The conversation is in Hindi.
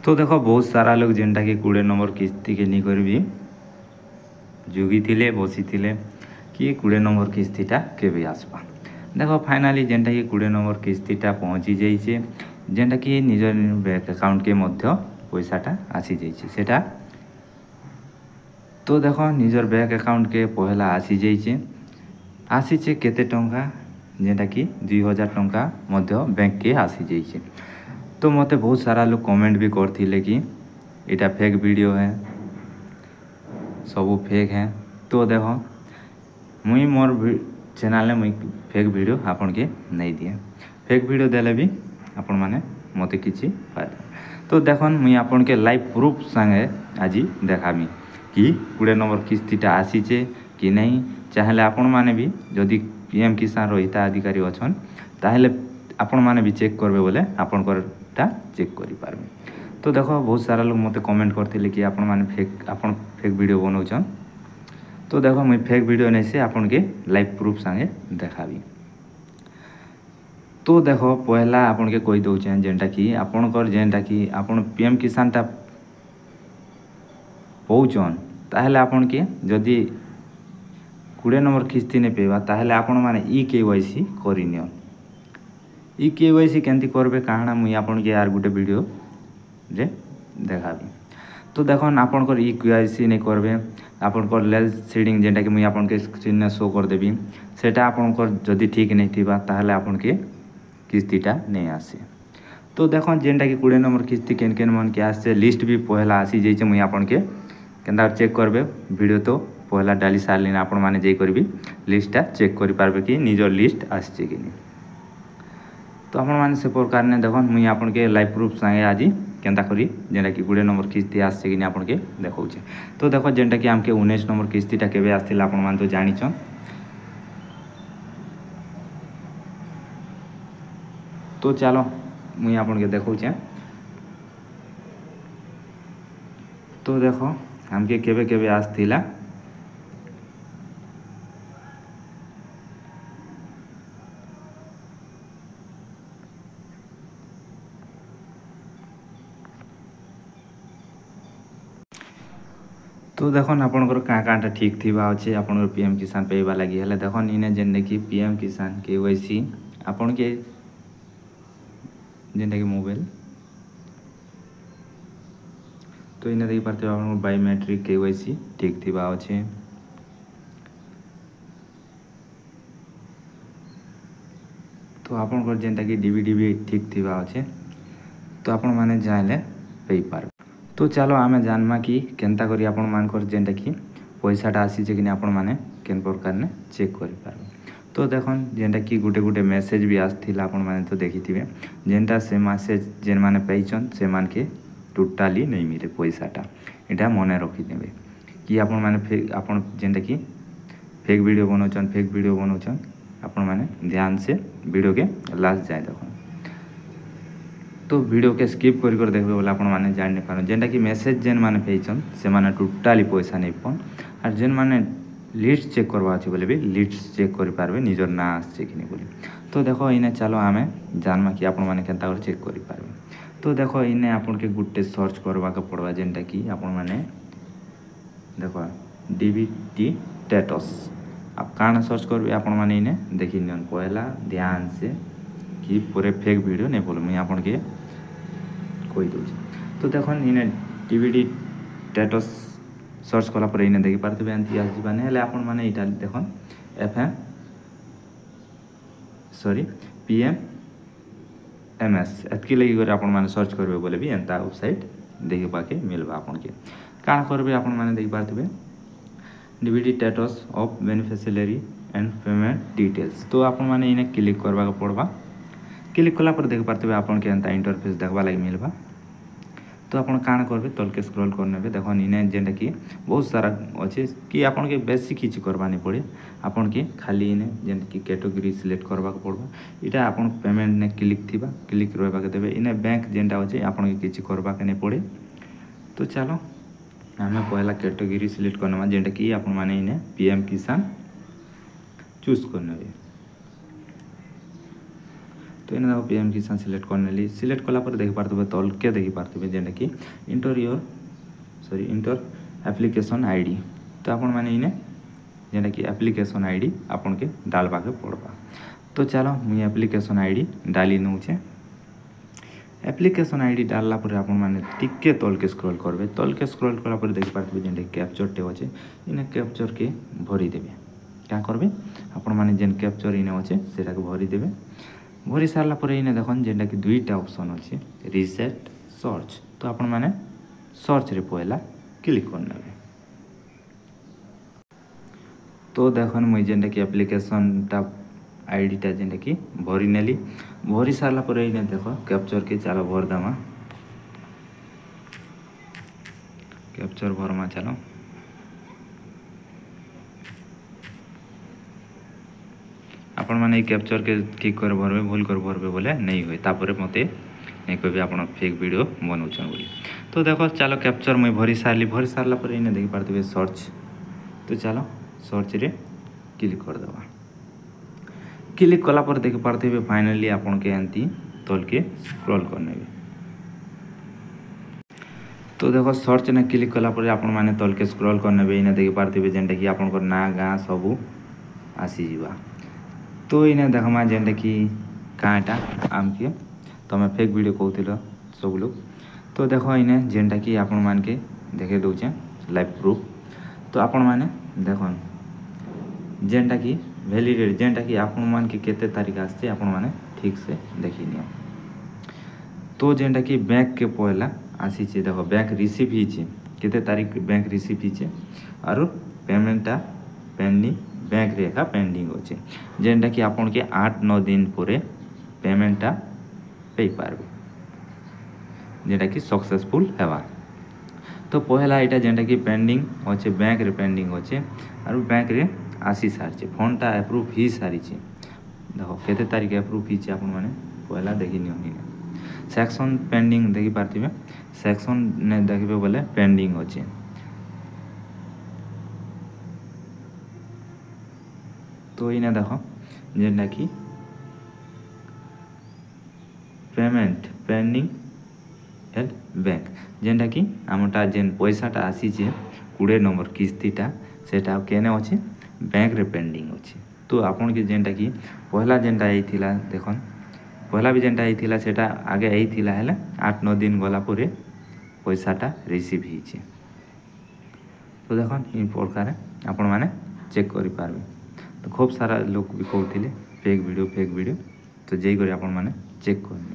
तो देख बहुत सारा लोग जेनटा कि 20 नंबर किस्ती के नहीं करी जुगी थिले बसी थिले कि 20 नंबर किस्तीटा केबे आसपा देख फाइनाली जेनटा कि 20 नंबर किस्तीटा पहुँची जाइए जेनटा कि निजर बैंक अकाउंट के मध्य पैसाटा आसी जाइए सेटा तो देख निजर बैंक अकाउंट के पहला आसी जाइए आसीचे केते टंका जेनटा कि 2000 टंका मध्य बैंक के आसी जाइए तो मते बहुत सारा लोग कमेंट भी करथिले कि इटा फेक वीडियो है सबू फेक है तो देख मुई मोर चैनल मुई फेक वीडियो आपन के नहीं दिए फेक वीडियो देले भी आपण माने मते किछि फायदा तो देखन मुई आपन के लाइव प्रूफ संगे आज देखामी कि 20 नंबर किस्तीटा आसीचे कि नहीं चाहे आपण माने भी जदि पीएम किसान हिताधिकारी अच्छन ताहले आपण माने भी चेक करबे बोले आपनकरटा चेक करि पारबे तो देखो बहुत सारा लोग मते कमेंट करथिले कि आपण माने फेक वीडियो बनाउछन तो देखो मुई फेक वीडियो नहीं से आपन के लाइव प्रूफ संगे देखाबी तो देखो पहला आपन के कहि दउछे जेनटा कि आपनकर जेनटा कि आपन पीएम किसानटा पहुँचन ताहले आपन के जदि 20 नंबर किस्ती नहीं पेवा ताहले आपण माने KYC करिनियन KYC केंती करबे काहना मुई आपन के यार गुटे वीडियो रे देखाबी तो देखन आपनकर KYC नहीं करबे आपनकर लेज सीडिंग जेनटा कि मुई आपन के स्क्रीन में शो कर देबी सेटा आपनकर जदि ठीक नहीं थिबा ताहले आपन के किस्तीटा नहीं आसे तो देखन जेनटा कि 20 नंबर किस्ती केन केन मन के आसे लिस्ट भी पहला आसी जाइए मुई आपन के केनता चेक करबे वीडियो तो पहला डाली सारलिन आपण माने जे करबी लिस्टटा चेक करि पारबे कि निजर लिस्ट आछे कि नहीं तो आपण माने से प्रकार ने देखन मुई आपन के लाइव प्रूफ संगे आज केनता करी जेनटा कि 20 नंबर किस्ती आछे कि नहीं आपन के देखौछे तो देखो जेनटा कि हमके 19 नंबर किस्तीटा केबे आस्थिला आपण माने तो जानिछन तो चलो मुई आपन के देखौछे तो देखो हमके केबे केबे आस्थिला तो देखन आपनकर काँटा ठीक थिबा अच्छे आपन पीएम किसान पेवा लगी हेले देखन इने जेने कि पीएम किसान KYC आपन के जेने कि मोबाइल तो इने देखि पारते आपन बायोमेट्रिक KYC ठीक थिबा अच्छे तो आपनकर जेनटा कि डीबीडी भी ठीक थिबा अच्छे तो आपण माने जाइले पेई पार तो चलो आमे जानमा कि केनता करी आपण मानकर जेनटा कि पैसाटा आसी जे कि आपण माने केन प्रकार ने चेक करि पारबे तो देखन जेनटा कि गुटे गुटे मेसेज भी आस्थिला आपण माने तो देखिथिबे जेनटा से मेसेज जेन माने पैचन से मान के टोटाली नहीं मिले पैसाटा एटा मने रखि देबे कि आपण माने आपण जेनटा कि फेक वीडियो बनाउछन आपण माने ध्यान से वीडियो के लास्ट जाए देखो तो वीडियो के स्किप कर देखबे बोले आपण माने जान नहीं पारो जेनटा कि मेसेज जेन माने पेचन से माने टोटाली पैसा नहीं पन और जेन माने लिस्ट चेक करवा अछि बोले भी लिस्ट चेक करि पारबे निजर ना आछे कि नहीं बोले तो देखो इने चलो आमे जानमा कि आपण माने केनता कर चेक करि पारबे तो देखो इने आपण के गुटे सर्च करवा के पड़वा जेनटा कि आपण माने देखो डीबीटी स्टेटस आप काना सर्च करबे आपण माने इने देखि नियन पहला ध्यान से कि पूरे फेक वीडियो नहीं बोलो मैं आपन के कोई दूसरी तो देखो इने डीबीडी स्टेटस सर्च कला पर इने देखि पारते बेंती आसीबाने हेले आपन माने इटा देखन FM सॉरी PMMS एतकी लगी करे आपन माने सर्च करबे बोले भी एंता वेबसाइट देखि पाके मिलबा आपन के काना करबे आपन माने देखि पारते DBT status of beneficiary and payment details तो आपन माने इने क्लिक करबा के पड़बा क्लिक कला पर देख पारते आपन के एंता इंटरफेस देखबा लागि मिलबा तो आपन काना करबे तल के स्क्रॉल करनेबे देखो इने जेंटा कि बहुत सारा अच्छे कि आपन के बेसिक किछ करबा नहीं पड़े आपन के खाली इने जेंटा कि कैटेगरी सिलेक्ट करबा के पड़बा इटा आपन पेमेंट ने क्लिक रहबा के देबे इने बैंक जेंटा अच्छे आपन के किछ करबा के नहीं पड़े तो चलो हमें पहला कैटेगरी सिलेक्ट करना जेंटा कि आपन माने इने पीएम किसान चूज करनेबे तो इन्हें देखो पीएम किसान सिलेक्ट करनेली सिलेक्ट कलापर देखिपे तलके देखिपे जेनटा कि इंटर एप्लिकेशन आईडी तो आपण मैंने इने जेनटा कि एप्लिकेशन आईडी आपन के डालवा के पड़वा। तो चलो मुझे एप्लिकेशन आईडी डाली नौचे एप्लिकेशन आईडी डालला पर आपण माने टिके तलके स्क्रॉल करबे तलके स्क्रॉल कला पर देखि पारबे जेंटे कैप्चर टे अछि इने कैप्चर के भरी देबे क्या करबे आपण माने जेन कैप्चर इने अछि सेटा के भरी देबे भरी सारला पर इने देखन जेंटा कि दुईटा ऑप्शन अछि रीसेट सर्च तो आपण माने सर्च रे पहला क्लिक करनेबे। तो देखन मुई जेंटा कि एप्लिकेशन टा आईडी टा जेंटा कि भरी नेली भरी सारला पर इने देखो कैप्चर के चलो भर दमा कैप्चर भरमा चलो आपण माने कैप्चर के क्लिक कर भरबे भूल कर भरबे बोले नहीं होय तापरे मते नहीं कहबे आपण फेक वीडियो बनौछन बोली। तो देखो चलो कैप्चर मैं भरी सारला पर इने देखि पारतबे सर्च तो चलो सर्च रे क्लिक कर दबा क्लिक कला पर देखि पारतबे फाइनली आपण के एंती तल के स्क्रॉल करने। तो देखो सर्च ने क्लिक कला पर आपण माने तल के स्क्रॉल करने इने देखि पारतबे जेंटा कि आपण को ना गाँ सबू आसी जीवा। तो इने देखमा जेंटा कि काटा आम के तमे फेक वीडियो कहूतिलो सब लोग। तो देखो इने जेंटा कि आपण मान के देखे दउचे लाइव प्रूफ तो आपण माने देखन जेंटा कि वैलिडेट जेंटा कि आपण मान के केते तारीख आछे आपण माने ठीक से देखि नियो। तो जेंटा कि बैंक के पहला आसी छे देखो बैंक रिसीव ही छे केते तारीख बैंक रिसीव ही छे और पेमेंटा पेंडिंग बैंक रेखा पेंडिंग होचे जेंटा कि आपण के 8-9 दिन पूरे पेमेंटा पे पारबे जेंटा कि सक्सेसफुल हेबा। तो पहला एटा जेंटा कि पेंडिंग होचे बैंक रे पेंडिंग होचे और बैंक रे आसी सारचे फोनटा अप्रूव ही सारी छे देखो केते तारीख अप्रूव ही छे आपण माने पहला देखि नियो हिने सेक्शन पेंडिंग देखि पारथिबे सेक्शन ने देखबे बोले पेंडिंग होचे। तो इने देखो जेंटा कि पेमेंट पेंडिंग एल बैंक जेंटा कि आमटा जेन पैसाटा आसी छे 20 नंबर किस्तीटा सेटा केने अछि बैंक रे पेंडिंग अछि। तो आपन के जेंटा कि पहला जेंटा आइथिला देखन पहला भी जेंटा आइथिला सेटा आगे आइथिला हेले 8-9 दिन गला परे पैसाटा रिसीव ही छे। तो देखन इन प्रकार आपण माने चेक करि पारबे। तो खूब सारा लोग भी कहते फेक वीडियो तो जई करी आपण माने चेक कर।